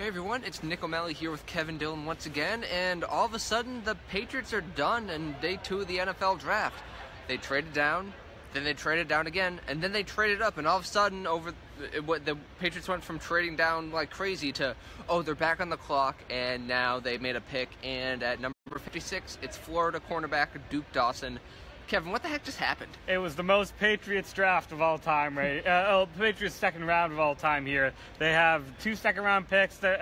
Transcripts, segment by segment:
Hey everyone, it's Nick O'Malley here with Kevin Dillon once again, and all of a sudden the Patriots are done in day 2 of the NFL draft. They traded down, then they traded down again, and then they traded up, and all of a sudden the Patriots went from trading down like crazy to, oh, they're back on the clock, and now they made a pick, and at number 56, it's Florida cornerback Duke Dawson. Kevin, what the heck just happened? It was the most Patriots draft of all time, right? Patriots second round of all time here. They have 2 second-round picks, they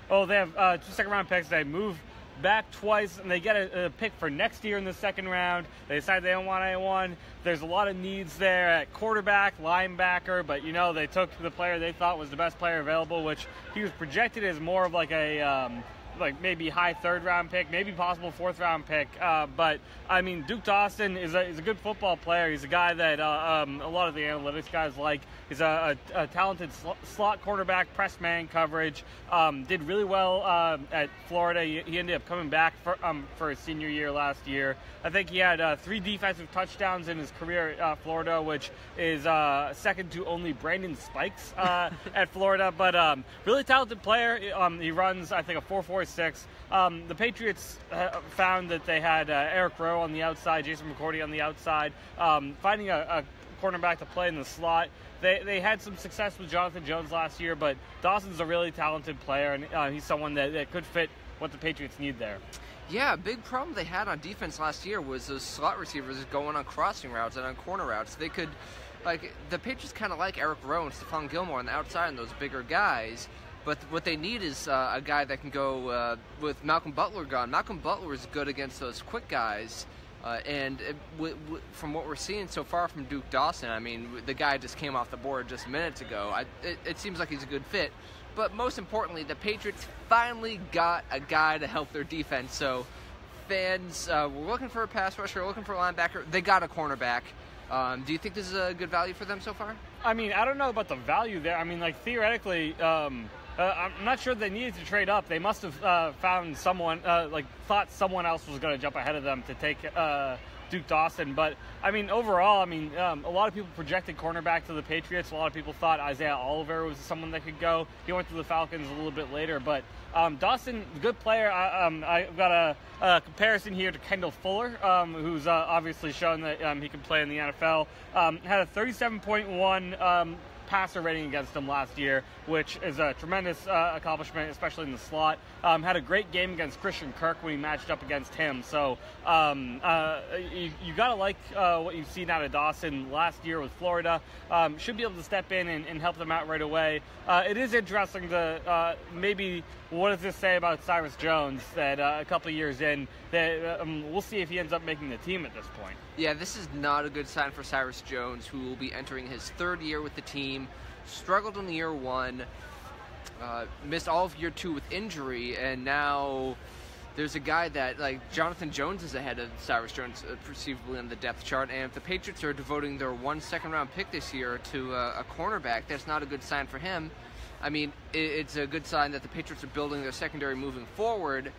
have 2 second-round picks. They move back twice, and they get a pick for next year in the second round. They decide they don't want anyone. There's a lot of needs there at quarterback, linebacker, but, they took the player they thought was the best player available, which he was projected as more of like a maybe high 3rd round pick, maybe possible 4th round pick. But I mean, Duke Dawson is a good football player. He's a guy that a lot of the analytics guys like. He's a talented slot quarterback, press man coverage. Did really well at Florida. He ended up coming back for his senior year last year. I think he had 3 defensive touchdowns in his career at Florida, which is second to only Brandon Spikes at Florida. But really talented player. He runs, I think, a 4.46. The Patriots found that they had Eric Rowe on the outside, Jason McCourty on the outside, finding a cornerback to play in the slot. They had some success with Jonathan Jones last year, but Dawson's a really talented player, and he's someone that could fit what the Patriots need there. Yeah, a big problem they had on defense last year was those slot receivers going on crossing routes and on corner routes. They could, the Patriots kind of like Eric Rowe and Stephon Gilmore on the outside and those bigger guys. But what they need is a guy that can go with Malcolm Butler gone. Malcolm Butler is good against those quick guys. From what we're seeing so far from Duke Dawson, I mean, the guy just came off the board just minutes ago. It seems like he's a good fit. But most importantly, the Patriots finally got a guy to help their defense. So fans were looking for a pass rusher, looking for a linebacker. They got a cornerback. Do you think this is a good value for them so far? I mean, I don't know about the value there. I mean, theoretically, I'm not sure they needed to trade up. They must have found someone, thought someone else was going to jump ahead of them to take Duke Dawson. But, I mean, overall, a lot of people projected cornerback to the Patriots. A lot of people thought Isaiah Oliver was someone that could go. He went to the Falcons a little bit later. But Dawson, good player. I've got a comparison here to Kendall Fuller, who's obviously shown that he can play in the NFL. Had a 37.1 passer rating against him last year, which is a tremendous accomplishment, especially in the slot. Had a great game against Christian Kirk when he matched up against him. So you got to like what you've seen out of Dawson last year with Florida. Should be able to step in and help them out right away. It is interesting to maybe what does this say about Cyrus Jones that a couple of years in, that we'll see if he ends up making the team at this point. Yeah, this is not a good sign for Cyrus Jones, who will be entering his 3rd year with the team. Struggled in year 1, missed all of year 2 with injury, and now there's a guy that, Jonathan Jones is ahead of Cyrus Jones, perceivably on the depth chart, and if the Patriots are devoting their 1 second-round pick this year to a cornerback, that's not a good sign for him. I mean, it's a good sign that the Patriots are building their secondary moving forward.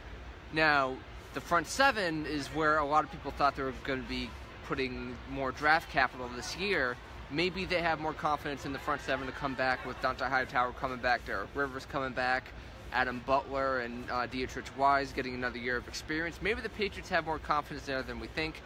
Now, the front 7 is where a lot of people thought they were going to be putting more draft capital this year. Maybe they have more confidence in the front 7 to come back with Dante Hightower coming back, Derek Rivers coming back, Adam Butler and Dietrich Wise getting another year of experience. Maybe the Patriots have more confidence there than we think.